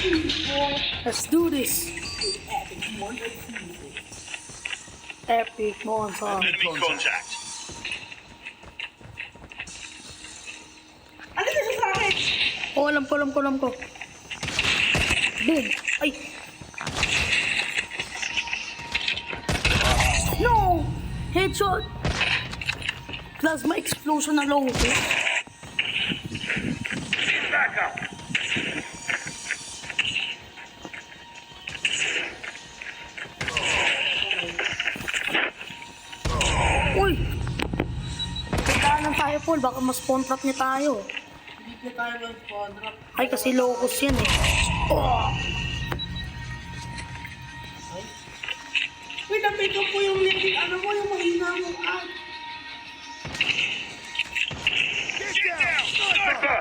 Let's do this. Epic monster. Enemy contact. Ano na siya sa akin? Oh, alam ko. Boom. Ay. No! Headshot! Plasma explosion na low. Okay? Back up. Uy! Kailangan tayo, Paul. Baka mas-spawn trap niya tayo. Hindi na tayo mag-spawn drop. Ay, kasi locus yan eh. Oh! Wait, na-pick up po yung link. Ano mo yung mahina mo? Ah, Get down. Sniper.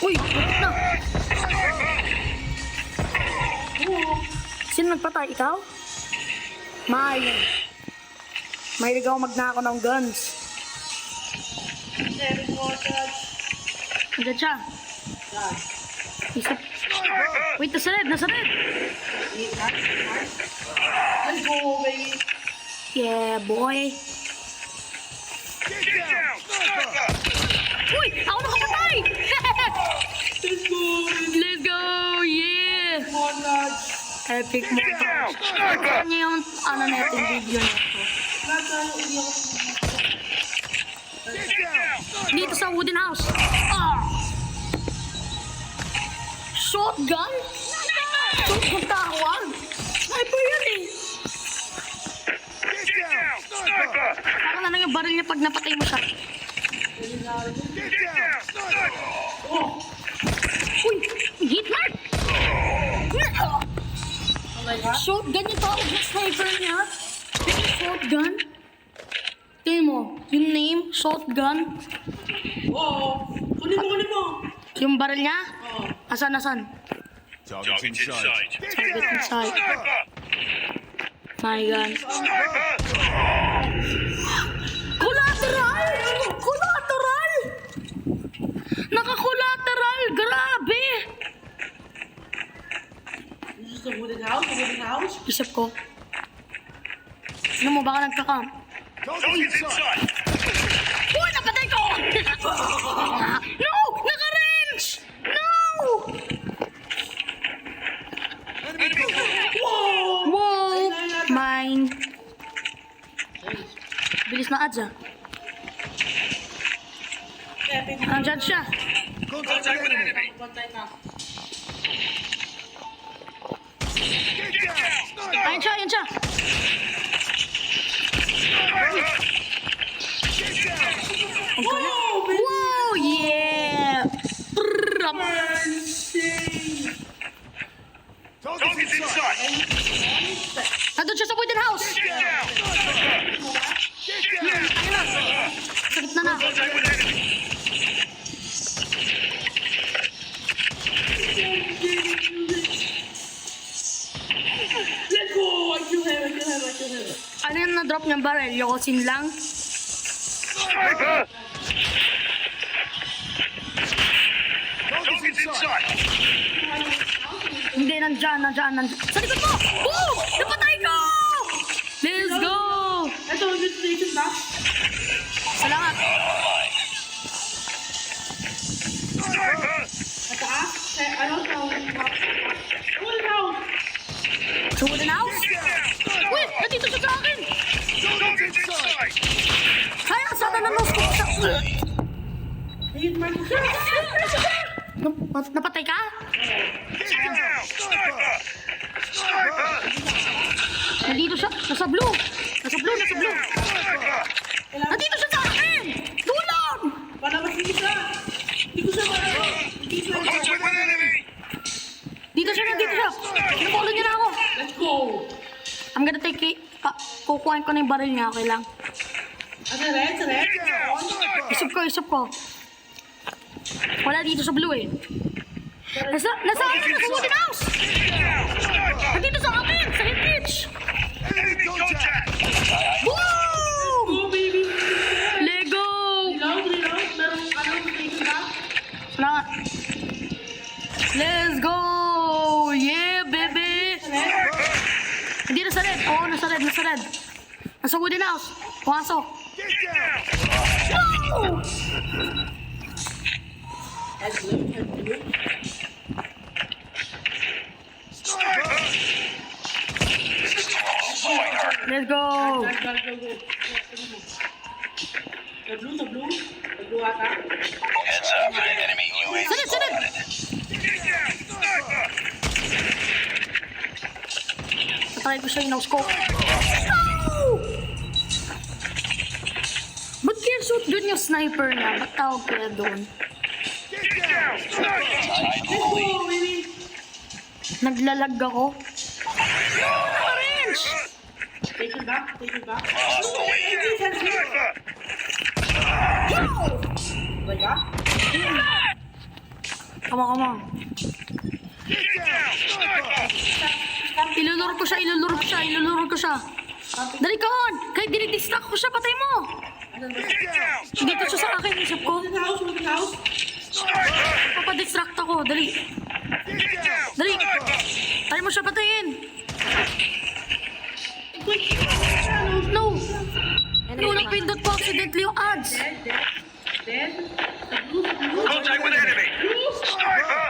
Uy! Bakit na? Sino nagpatay? Ikaw? Mahilig ako magnako ng guns. seven more shots. Agad siya. Yan. Isip. Sniper. Wait, nasa red. Let's go, baby. Yeah, boy. Get down. Sniper. Uy! Ako nakapatay! Let's go, baby. Let's go! Yeah! More shots. Epic Get mo. down. Sniper. Kanya yung ano natin video na ito. Lahat tayo, hindi ako Get down. Dito sa wooden house. Ah! Shotgun? Shotgun tawag? Sniper yan eh. Get down. Sniper. Saka na lang yung baril niya pag napatay mo siya. Get down. Sniper. Uy! Hitmark! Okay ba? Shotgun yung tawag na sniper niya. Shotgun? Tingnan mo, yung name, shotgun. Oo. Kunin mo. Yung baril niya, Oo. asan? Target inside. Get Target down. inside. Sniper. My God. Sniper. Collateral! Collateral! Naka-collateral! Grabe! This is the wooden house? The wooden house? Isip ko. Ano mo, baka nagka-camp? Target inside. Uy, napatay ko! No! Naka-wrench! No! Enemy contact. Wow! Mine. Bilis na ads ah. Epic. Andyan siya. Contact with enemy. Pantay na. Get down. Sniper. Ayun siya. Sniper. Get down. Ang galing. Wow! Yeah! Prrrap. Target inside. Nandun siya sa wooden house. Get down. Sniper. Get down. Sa gitna na. Contact with enemy. Let's go! I kill him. Ano yung na-drop niyang barrel? Yokosin lang? Sniper. Target inside. Hindi, nandyan. Sa likod mo! Boom! Napatay ko! Let's go! Ito, yung station na. Salamat. Sniper. Sa taas? Ano? Sa wooden house? Wooden house! Sa wooden house? Get down. Sniper. Uy! Nandito siya sa akin! Target inside. Kaya sana na no-scope siya. Ayun, Mark. Napatay ka? Get down. Sniper. Sniper. Nandito siya. Nasa blue. Sniper. Nandito siya sa akin! Tulong! Palabas yung isa. Hindi ko siya malabas. Hindi ko siya Contact with enemy. Dito siya. Napulong niya na ako. Let's go! I'm gonna take it. Kukuhain ko na yung baril niya. Okay lang. Sa red? Get down. Sniper. Isip ko. Wala dito sa blue eh. Nasa akin, nasa wooden house! Get down. Sniper. Nandito sa akin! Sa hit pitch! Enemy contact. Boom! Go, baby! Lego! Reload. Merong ano, station na. Salamat. nasa red. Nasa wooden house. Pumasok. Get down! No! Head blue, head blue. Sniper! Let's go. Go. The blue ata. Heads up. Enemy UAV Sunod, sunod. Get down! Sniper! Patry ko siya yung no-scope. No! Ba't kaya shoot dun yung sniper niya? Ba't tawag kaya doon? Get down! Sniper! tied to the lead. Naglalag ako. Orange! Take it back. Lost the lead. Sniper! Like that? Come on. Get down! Sniper! Iluluro ko siya. Dali ka on! Kahit dinidistract ko siya, patay mo! Get down! Dito siya sa akin, isip ko. Wooden house. Sniper! Papadistract ako, dali. Get down! Dali! Sniper! Tayo mo siya patayin! No! No, napindot ko accidentally yung ads! Dead. Contact with enemy! Sniper!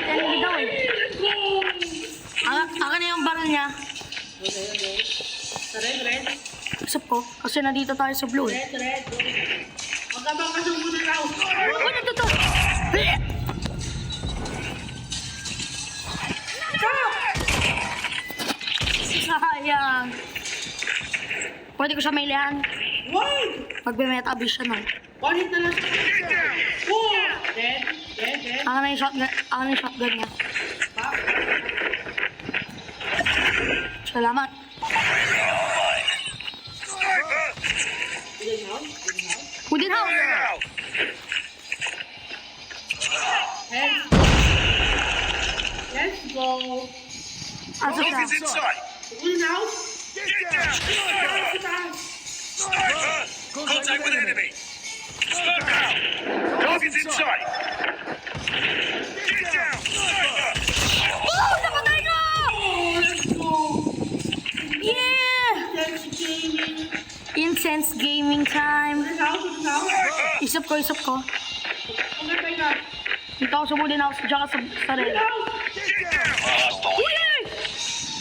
Enemy daw eh. Akin na yung barrel niya. Okay. Sa red. Isip ko, kasi nandito tayo sa blue eh. Red. Magkabang ka sa wooden house. Ano nandito? Sayang. Pwede ko siya mailihan. Why? Magbe-meta abuse siya nun. One hit na lang. Get down! Oh! Dead. Akin na yung shotgun niya. Back. Salamat. Sniper! Wooden house. Wooden house! Down! Head. Let's go. Asa siya? Target's in sight! Wooden house. Get down! Sniper! Sniper! Contact with enemy! Sniper! Target's in sight! Get down! Sniper! Oh! Napatay ko! Oh, let's go. Yeah! Let's gaming. Intense gaming time. Wooden house. Isip ko. Okay, na. Dito ako sa wooden house, tsaka sa red. Wooden house. Get down! Lost the lead. Uy!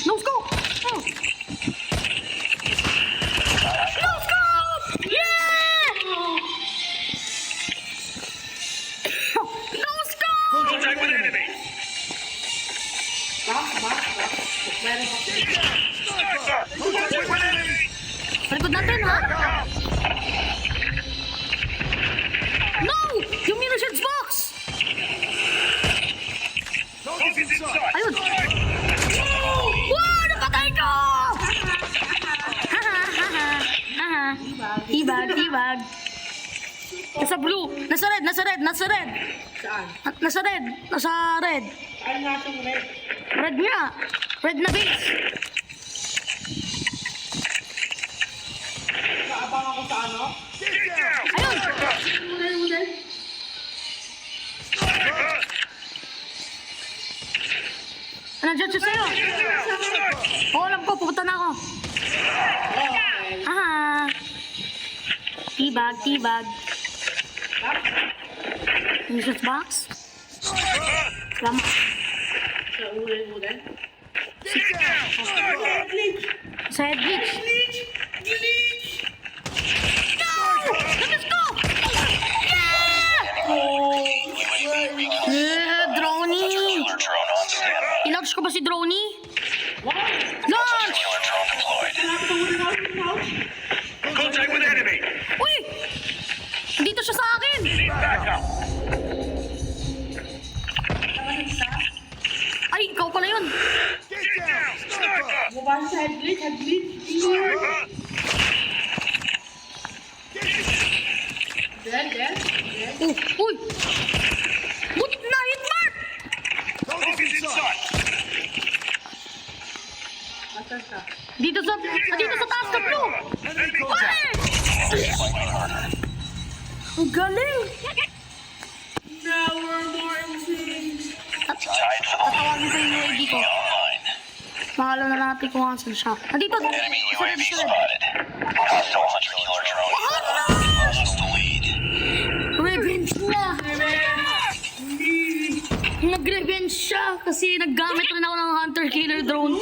No scope! Oh. No scope! Yeah! No scope! Contact with enemy! Back. Meron pa. Get down! Sniper! Contact with enemy! Palikod natin, ha? No! Yung munitions box! Target's in sight! Ayun! Wow! Napatay ko! Haha. Tibag. Nasa blue. Nasa red. Saan? Nasa red. Ano nasa red? Red nga. Red na base. Kaabang ako sa ano? Get down! Ayun! Wooden. Sniper! Nandiyan siya sa'yo. Get down! Sniper! Oo, alam ko. Pupunta na ako. Okay. Haha. Tibag. Back. Munitions box. Sniper! Salamat. Sa wooden. Get down! Sniper! Glitch. Sa head glitch. No! Labas ko! Yeah! UAV recon. Droney! Killer drone on standby. Ilaunch ko ba si Droney? What? Launch! Killer drone deployed. Malapit sa wooden house. Contact with enemy! Uy! Dito siya sa akin! Need backup! Ay, ikaw pala yun. Get down! Sniper! Mukha sa head glitch. Sniper! Dead. Uy! But na hit mark! Target's in sight! Asan ka? Dito sa taas na blue! Enemy Uy! contact! Fighting harder. Ang galing! Now we're more insane. Tied for the lead. Tatawagin ko yung UAV ko. Online. Mahalo na natin kung saan siya. Nandito! Enemy Isa UAV rin, isa rin. spotted. Hostile hunter-killer drone. Lost the lead. Revenge niya! Nag-revenge siya kasi naggamit rin ako ng hunter-killer drone.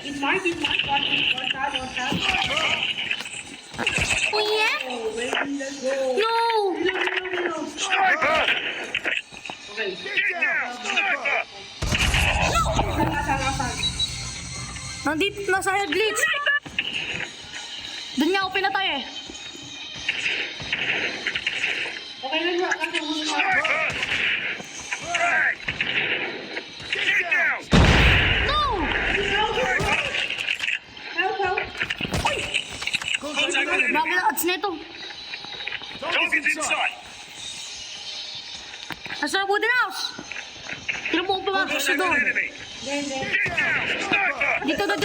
In Mark, one shot. Oh yeah? Oh, baby, let's go. No! Reload. Okay. Nasaan? Nandito, nasa head glitch. Doon niya ako pinatay eh. Okay, nasa huli na. No! Help. Bago na ads nito. Target's inside. Nasa wooden house. Tira mo kung pumasok siya doon. Enemy. Then. Get down. Sniper. Dito. Get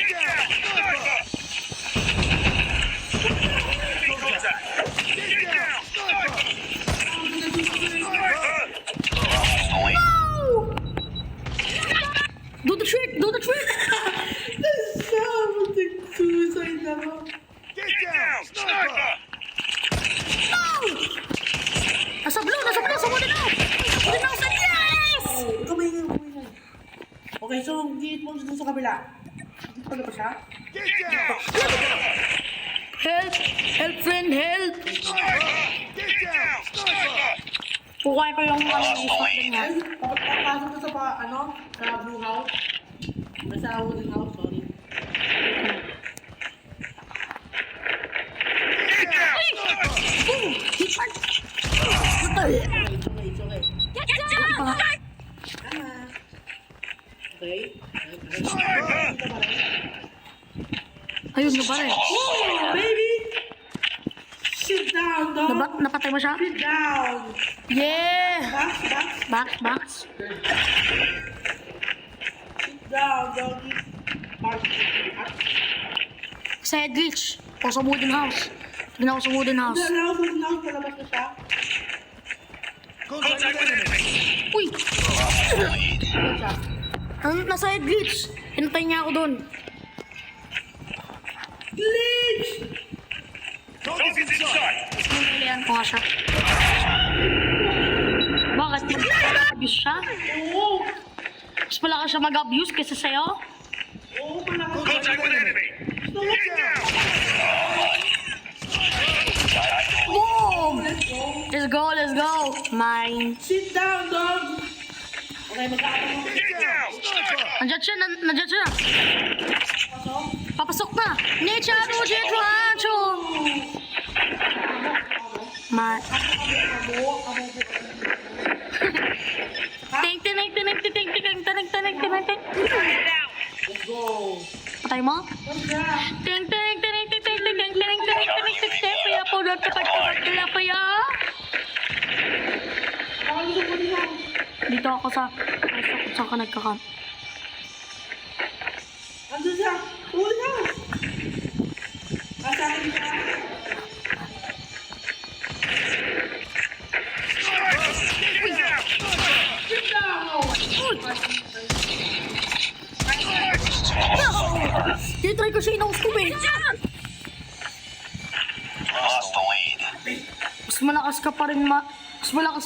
down. Sniper. Contact. Get down. Sniper. Do the trick! Suicide ako. Get down. Sniper. Nasa blue, sa wooden house! Wooden house, yes! Oh, kamay na. Okay, so, gate mo dito sa kabila. Dito pala ba siya? Get down. Help, friend, help! Sniper. Get down. Sniper. Kukuha ko yung Lost the lead. Ay, papasok na sa blue house. Nasa wooden house, sorry. Get down. Sniper. Boom! Hit mark! Okay. Get down! Tama. Okay. Sniper. Ayun, na pare. Oh, baby! Sit down, dog. Napatay mo siya? Sit down. Yeah! Back. Back. Sit down, doggy. Back. Sa head glitch. O sa wooden house. Tignan ako sa wooden house. Now, palabas na siya. Contact with enemy. Uy! Lost the lead. Ano siya? Nasa head glitch. Hinatay niya ako doon. Glitch! Target's inside. Kung nga siya. Bakit? Mag-abuse siya? Oo! Mas pala ka siya mag-abuse kaysa sa'yo? Oo, palabas. Contact with enemy. Get down. Boom! Let's go. Let's go! Mine. Sit down, dog. Okay, magkakataon mo. Get down. Sniper. Nandiyan siya. Pasok. Papasok na! Nichado, Jetrancho! Ma... Ting. Let's go. Patay mo? What's that? Ting. Kaya po doon kapag kaya. Baka gusto ko din lang. Dito ako sa ka nagkakam. Andun siya. Uwi na. Nasa akin siya. Get down. Sit down. Titry ko siya inaustub eh. Lost the lead. Mas malakas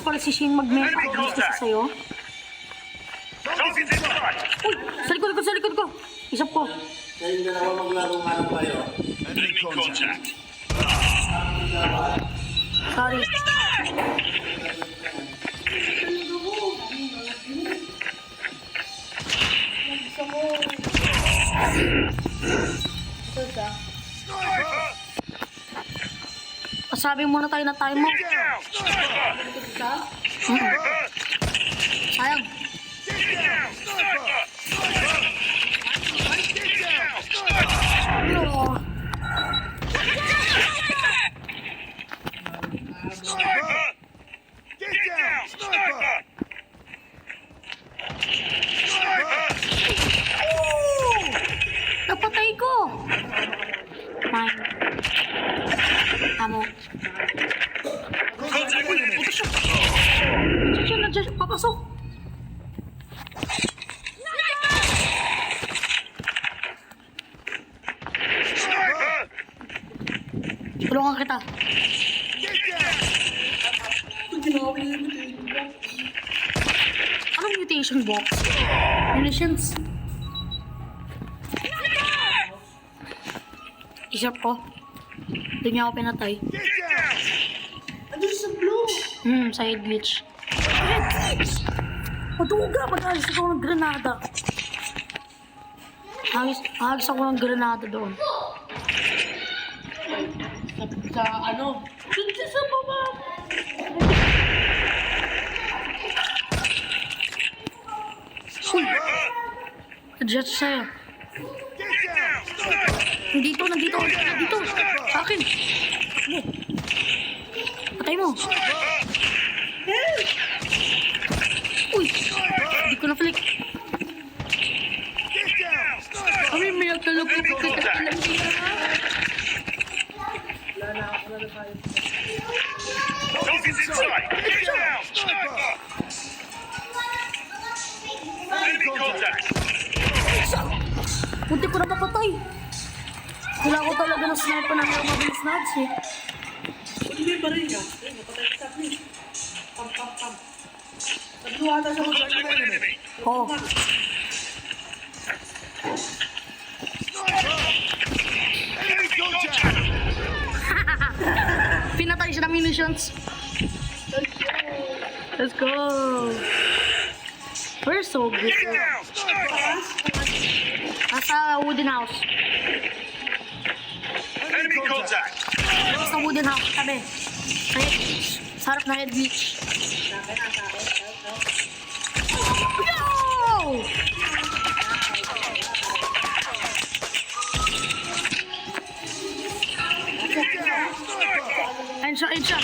pa rin si Shane mag-meta kaysa sa'yo. Target's inside. Uy! Sa likod ko! Isap ko. Kayong dalawa maglarong harap kayo. Enemy contact. Sorry. Gusto ko. Ito siya. Sniper. Pasabi muna tayo na time mo. Get down. Sniper. Ito siya. Sniper. Sayang. Get down. Sniper. Sniper. Get down. Sniper. Oh. Sniper. Get down. Sniper. Sniper. Napatay ko! Mine. Amo. Contact with enemy. Ito siya. Pasok! Sniper! Tulungan kita. Get down! Ginawa ko yung mutation box. Anong mutation box? Munitions. Isip ko. Doon niya ako pinatay. Get down! Ano sa blue? Side glitch. Side glitch! Maduga! Mag-agis ako ng granada. Agis ako ng granada doon. Sa ano? Doon sa baba. Adjust sa'yo. Get down! Sniper! Nandito. Sa akin. Ano? Patay mo. Uy! Hindi ko na-flick. Get down! Sniper! Kami may nagkalapit Enemy ka contact! Target's inside! Get down! Sniper! Enemy contact! Punti ko na papatay. Wala ko talaga ng sniper na may mabilis na ads eh. Ano ba yung baril niya? Ayun, napatay ka sa akin. Pam. Tatlo ata siya Look to an enemy! Oo. Enemy contact! Pinatay siya ng munitions. Let's go. We're so good. Get down! Sniper! Nasa wooden house. Enemy contact! Nasa wooden house. Sabi. Sa head beach. Sa harap na head beach. No! Ayun siya.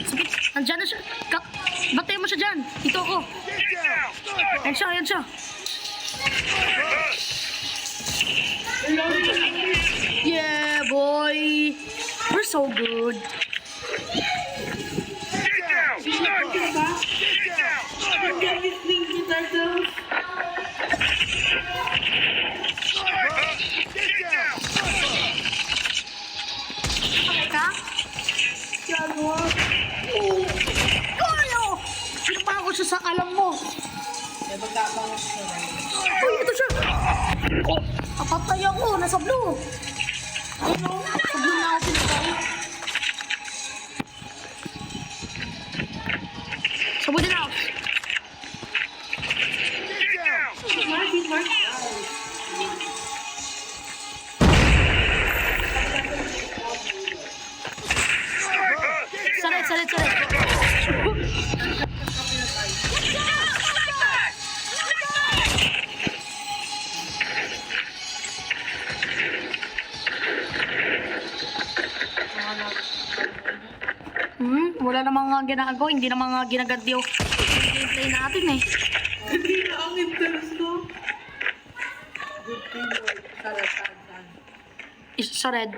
Sige, nandyan na siya. Batay mo siya dyan. Dito ako. Get down! Sniper! Ayun siya. Yeah, boy. We're so good. Get down! Sniper! Get down! Sniper! Gamit Ninja Turtles. Sniper! Get down! Ka? Gago. Koyo! Sinapa ko siya sa alam mo. May magkabang siya. Uy, ito siya. Oh, kapatay ako. Nasa blue. Ayun o. Sa blue na ako pinatay. Sa wooden house. Get down! Mark. Sniper! Get down! Salit. Wala namang nga ginagawa. Hindi namang nga ginagadyo. Gameplay natin eh. Hindi na ang intense ko. Good teamwork. Saan. Isa sa red.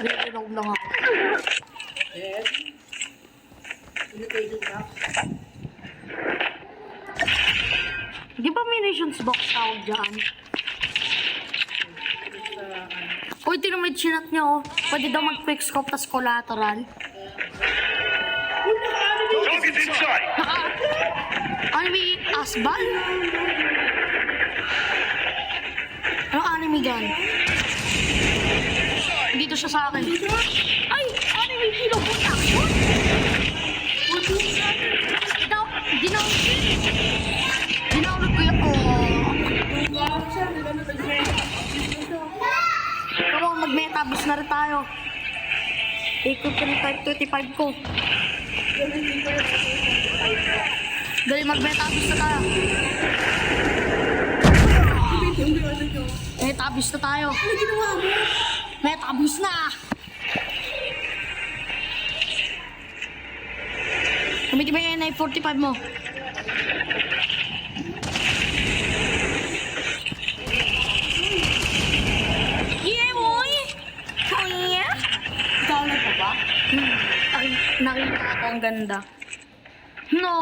Red lang ako. Then, imitation box. Di ba munitions box tawag dyan? Uy, tinong may chinat niya oh. Pwede daw mag-quickscope tas collateral. Target's inside! Anime asbal? Ano anime gun? Dito siya sa akin. Ay! Anime kilo protection? Dinownload ko yun. Come on, mag-metabus na rin tayo. Ikot ko ng type 25 ko. Dali, mag-metabus na tayo. Metabus na tayo. Ano ginawa mo? Metabus na! Gamitin mo yung NI-45 mo. Yeah, boy! Oh, yeah? Ikaw na pa ba? Nakita ko ang ganda. No!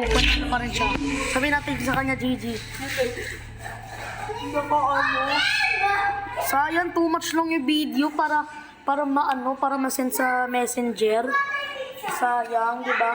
Panalo pa rin siya. Sabi natin sa kanya, GG. Hindi ko ano. Sayang, too much long yung video para para ma-send sa messenger. Sayang, di ba?